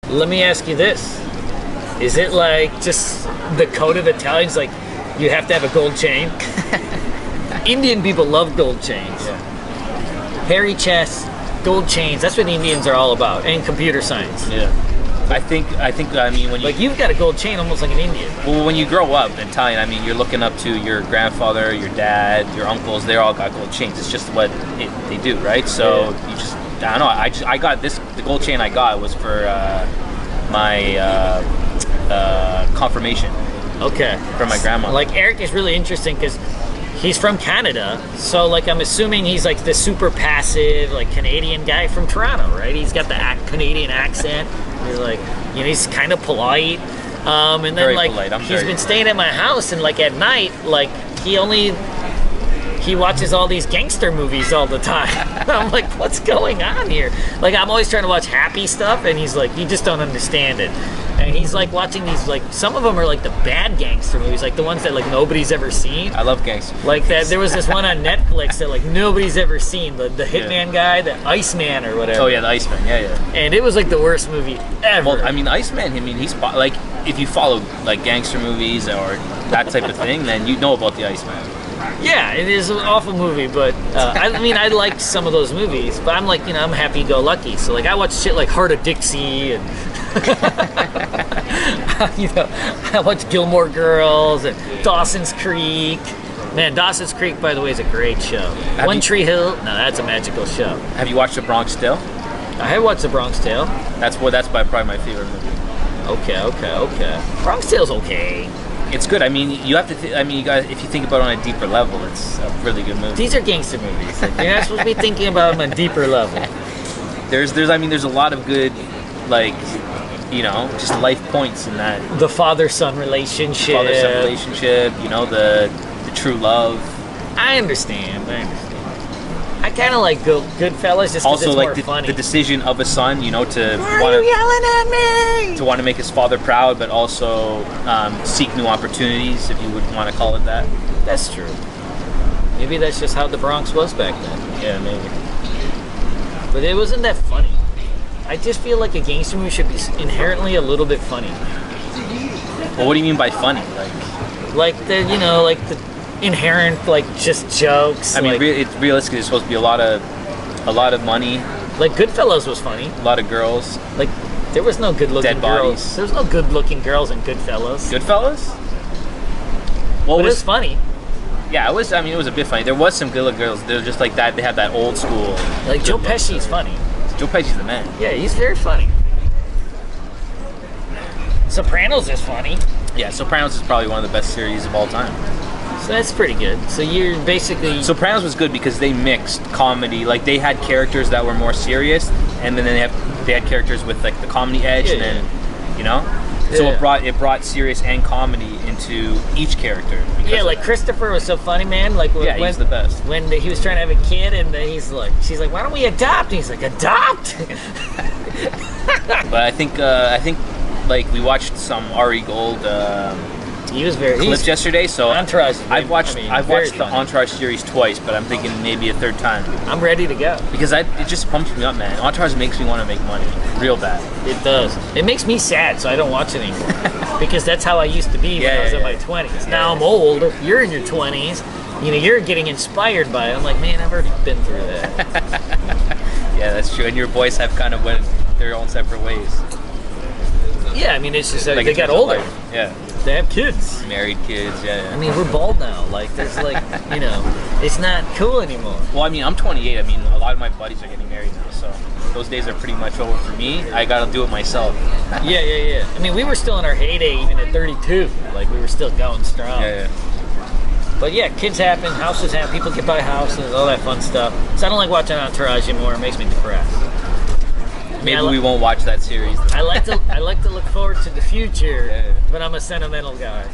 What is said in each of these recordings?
Let me ask you this. Is it like just the code of Italians, like you have to have a gold chain? Indian people love gold chains. Yeah. Hairy chests, gold chains, that's what Indians are all about, and computer science. Yeah. I think. I mean, when you Like, you've got a gold chain almost like an Indian. well, when you grow up Italian, I mean, you're looking up to your grandfather, your dad, your uncles. They all got gold chains. It's just what they do, right? So you just, I don't know. I got this. The gold chain I got was for my confirmation Okay. from my grandma. Like, Eric is really interesting because he's from Canada, so like I'm assuming he's like the super passive, like Canadian guy from Toronto, right? He's got the Canadian accent. He's like, you know, he's kind of polite. And then Very like polite. he's been staying at my house, and like at night, like he watches all these gangster movies all the time. I'm like, what's going on here? Like, I'm always trying to watch happy stuff, and he's like, you just don't understand it. And he's like watching these, like, some of them are like the bad gangster movies, like the ones that like nobody's ever seen. I love gangster. Like that, there was this one on Netflix that like nobody's ever seen, the Hitman guy, the Iceman or whatever. Oh yeah, the Iceman. Yeah. And it was like the worst movie ever. Well, I mean, Iceman. I mean, he's like, if you follow like gangster movies or that type of thing, then you know about the Iceman. Yeah, it is an awful movie, but I mean, I like some of those movies, but I'm like, you know, I'm happy-go-lucky. So like, I watch shit like Heart of Dixie, and you know, I watch Gilmore Girls and Dawson's Creek. Man, Dawson's Creek, by the way, is a great show. One Tree Hill, no, that's a magical show. Have you watched The Bronx Tale? I have watched The Bronx Tale. That's probably my favorite movie. Okay. Bronx Tale's okay. It's good. I mean, you have to. I mean, you got. If you think about it on a deeper level, it's a really good movie. These are gangster movies. Like, you're not supposed to be thinking about them on a deeper level. There's. I mean, there's a lot of good, like, you know, just life points in that. The father-son relationship. You know, the true love. I understand. I kind of like Goodfellas just because it's like more funny. the decision of a son, you know, to Why are you yelling at me? To want to make his father proud, but also seek new opportunities, if you would want to call it that. That's true. Maybe that's just how the Bronx was back then. Yeah, maybe. But it wasn't that funny. I just feel like a gangster movie should be inherently a little bit funny. Well, what do you mean by funny? Like the, you know, like the inherent, like, just jokes. I mean, like, it's realistically, it's supposed to be a lot of money. Like, Goodfellas was funny. A lot of girls. Like, there was no good-looking Dead girls. bodies. There was no good-looking girls in Goodfellas. Goodfellas? Well, But it was funny. Yeah, it was. I mean, it was a bit funny. There was some good-looking girls. They were just like that. They had that old school. Like, Joe Pesci's funny. Joe Pesci's the man. Yeah, he's very funny. Sopranos is funny. Yeah, Sopranos is probably one of the best series of all time. So that's pretty good. So you're basically... Sopranos was good because they mixed comedy. Like, they had characters that were more serious, and then they had characters with like the comedy edge, and then you know. So it brought serious and comedy into each character. Yeah, like Christopher was so funny, man. Like when, he's the best. When he was trying to have a kid, and she's like, "Why don't we adopt?" And he's like, "Adopt." But I think like we watched some Ari Gold. He was very clips yesterday, so Entourage. I've watched the Entourage series twice, but I'm thinking maybe a third time. I'm ready to go because it just pumps me up, man. Entourage makes me want to make money, real bad. It does. It makes me sad, so I don't watch it anymore because that's how I used to be when I was in my 20s. Now I'm old. You're in your 20s. You know, you're getting inspired by it. I'm like, man, I've already been through that. Yeah, that's true. And your boys have kind of went their own separate ways. Yeah, I mean, it's just like they got older. Yeah. They have kids. Married kids, yeah. I mean, we're bald now. Like, there's like, you know, it's not cool anymore. Well, I mean, I'm 28. I mean, a lot of my buddies are getting married now, so those days are pretty much over for me. I gotta do it myself. Yeah. I mean, we were still in our heyday even at 32. Like, we were still going strong. Yeah. But yeah, kids happen, houses happen, people can buy houses, all that fun stuff. So I don't like watching Entourage anymore. It makes me depressed. Maybe we won't watch that series. I like to look forward to the future, but I'm a sentimental guy.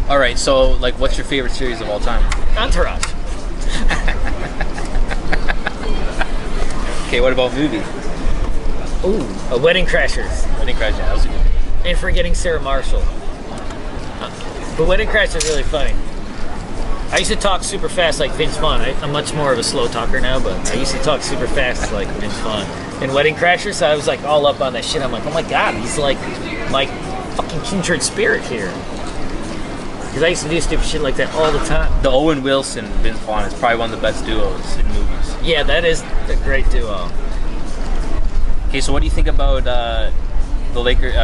All right, so like, what's your favorite series of all time? Entourage. Okay, what about movie? Ooh, Wedding Crashers. Wedding Crashers, yeah, that was a good one. And Forgetting Sarah Marshall. But Wedding Crashers is really funny. I used to talk super fast like Vince Vaughn. I'm much more of a slow talker now, but I used to talk super fast like Vince Vaughn. in Wedding Crashers. So I was like all up on that shit. I'm like, oh my god, he's like my fucking kindred spirit here. Because I used to do stupid shit like that all the time. The Owen Wilson Vince Vaughn is probably one of the best duos in movies. Yeah, that is a great duo. Okay, so what do you think about the Lakers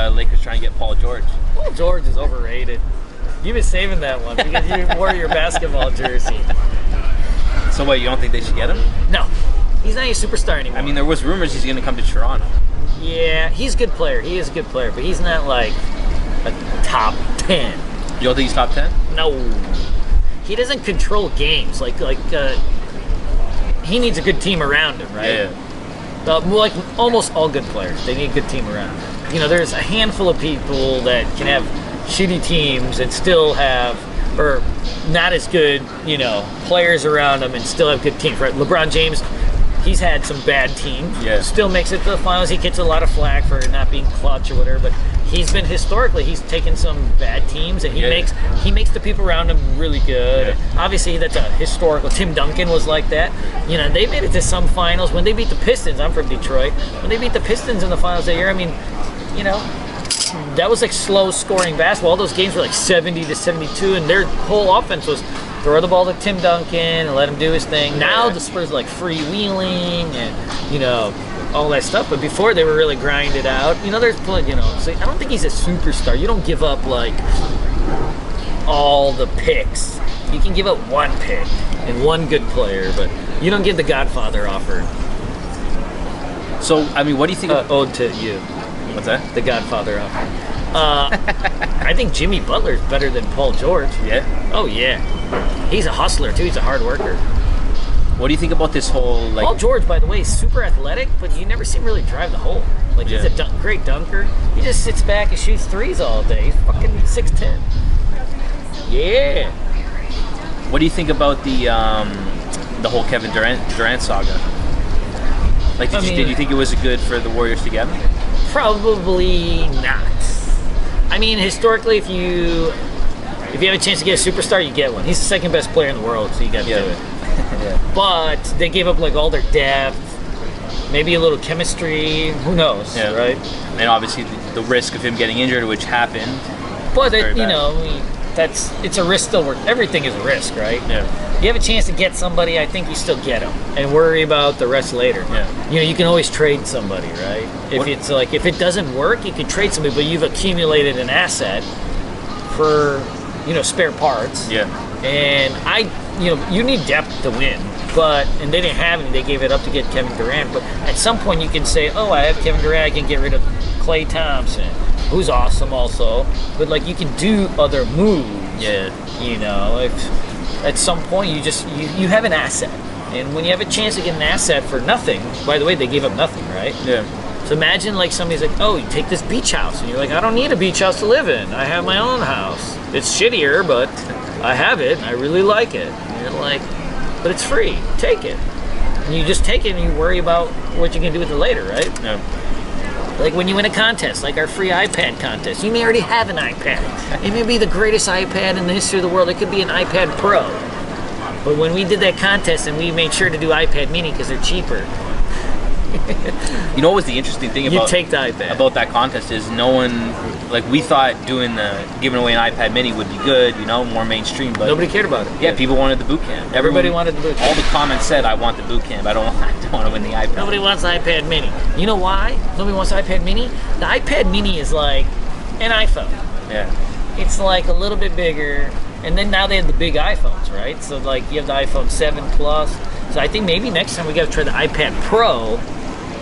trying to get Paul George? Paul George is overrated. You've been saving that one because you wore your basketball jersey. So what, you don't think they should get him? No, he's not a superstar anymore. I mean, there was rumors he's going to come to Toronto. Yeah, he's a good player. He is a good player, but he's not like a top 10. You don't think he's top 10? No. He doesn't control games. He needs a good team around him, right? Yeah. Like almost all good players, they need a good team around them. You know, there's a handful of people that can have shitty teams and still have, or not as good, you know, players around them and still have good teams, right? LeBron James, he's had some bad teams. Yeah. Still makes it to the finals. He gets a lot of flack for not being clutch or whatever, but he's been historically, he's taken some bad teams and he makes the people around him really good. Yeah. Obviously, that's a historical. Tim Duncan was like that. You know, they made it to some finals when they beat the Pistons. I'm from Detroit. When they beat the Pistons in the finals that year, I mean, you know, that was like slow scoring basketball. All those games were like 70 to 72, and their whole offense was throw the ball to Tim Duncan and let him do his thing. Now the Spurs are like freewheeling and, you know, all that stuff. But before they were really grinded out. You know, there's, you know, so I don't think he's a superstar. You don't give up like all the picks. You can give up one pick and one good player, but you don't give the Godfather offer. So, I mean, what do you think? Ode to you. What's that? The Godfather offer. I think Jimmy Butler's better than Paul George. Yeah? Oh, yeah. He's a hustler, too. He's a hard worker. What do you think about this whole, like... Paul George, by the way, is super athletic, but you never see him really drive the hole. Like, he's a great dunker. He just sits back and shoots threes all day. He's fucking 6'10". Yeah. What do you think about the whole Kevin Durant saga? Like, did you think it was good for the Warriors to get him? Probably not. I mean, historically, if you have a chance to get a superstar, you get one. He's the second best player in the world, so you got to do it. Yeah. But they gave up like all their depth, maybe a little chemistry. Who knows, right? And obviously the risk of him getting injured, which happened. But you know, it's a risk still. Everything is a risk, right? Yeah. You have a chance to get somebody, I think you still get them, and worry about the rest later. Yeah. You know, you can always trade somebody, right? If it doesn't work, you can trade somebody, but you've accumulated an asset for, you know, spare parts. Yeah. And you need depth to win, and they didn't have any. They gave it up to get Kevin Durant. But at some point, you can say, "Oh, I have Kevin Durant. I can get rid of Klay Thompson, who's awesome also." But like, you can do other moves. Yeah. You know, if at some point you have an asset, and when you have a chance to get an asset for nothing. By the way, they gave up nothing, right? Yeah. So imagine like somebody's like, "Oh, you take this beach house," and you're like, "I don't need a beach house to live in. I have my own house. It's shittier, but I have it. And I really like it." And you're like, "But it's free. Take it." And you just take it, and you worry about what you can do with it later, right? Yeah. Like when you win a contest, like our free iPad contest, you may already have an iPad. It may be the greatest iPad in the history of the world. It could be an iPad Pro. But when we did that contest, and we made sure to do iPad Mini because they're cheaper. You know what was the interesting thing about take the iPad. About that contest is no one, like, we thought giving away an iPad Mini would be good, you know, more mainstream, but nobody cared about it. Yeah, people wanted the boot camp. Everybody wanted the boot camp. All the comments said, "I want the boot camp. I don't want to win the iPad." Nobody wants the iPad Mini. You know why nobody wants the iPad Mini? The iPad Mini is like an iPhone. Yeah. It's like a little bit bigger, and then now they have the big iPhones, right? So like you have the iPhone 7 Plus. So I think maybe next time we got to try the iPad Pro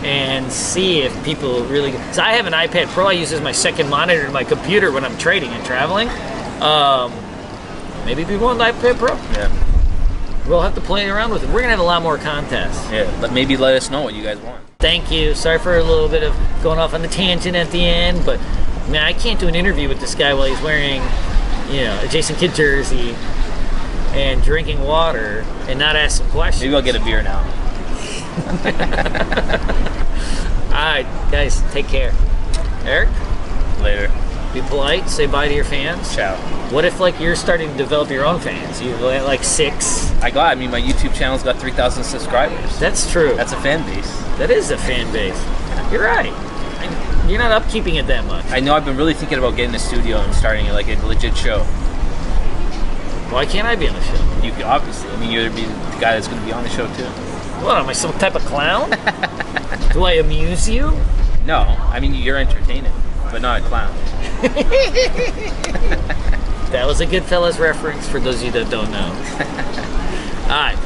and see if people really... So I have an iPad Pro I use as my second monitor to my computer when I'm trading and traveling. Maybe people want the iPad Pro. Yeah. We'll have to play around with it. We're going to have a lot more contests. Yeah, but maybe let us know what you guys want. Thank you. Sorry for a little bit of going off on the tangent at the end, but man, I can't do an interview with this guy while he's wearing, you know, a Jason Kidd jersey and drinking water and not ask some questions. Maybe I'll get a beer now. All right, guys, take care. Eric? Later. Be polite. Say bye to your fans. Ciao. What if like you're starting to develop your own fans? You at like 6. I mean, my YouTube channel's got 3,000 subscribers. That's true. That's a fan base. That is a fan base. You're right. You're not upkeeping it that much. I know. I've been really thinking about getting a studio and starting like a legit show. Why can't I be on the show? You could obviously. I mean, you're gonna be the guy that's going to be on the show too. What, am I some type of clown? Do I amuse you? No, I mean you're entertaining, but not a clown. That was a Goodfellas reference for those of you that don't know. Alright,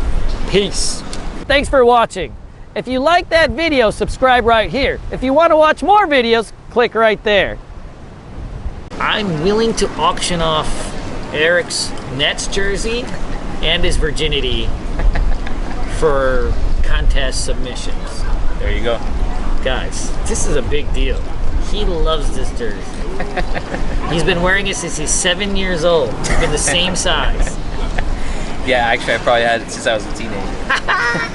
peace. Thanks for watching. If you like that video, subscribe right here. If you want to watch more videos, click right there. I'm willing to auction off Eric's Nets jersey and his virginity for contest submissions. There you go. Guys, this is a big deal. He loves this jersey. He's been wearing it since he's 7 years old. It's been the same size. Yeah, actually, I probably had it since I was a teenager.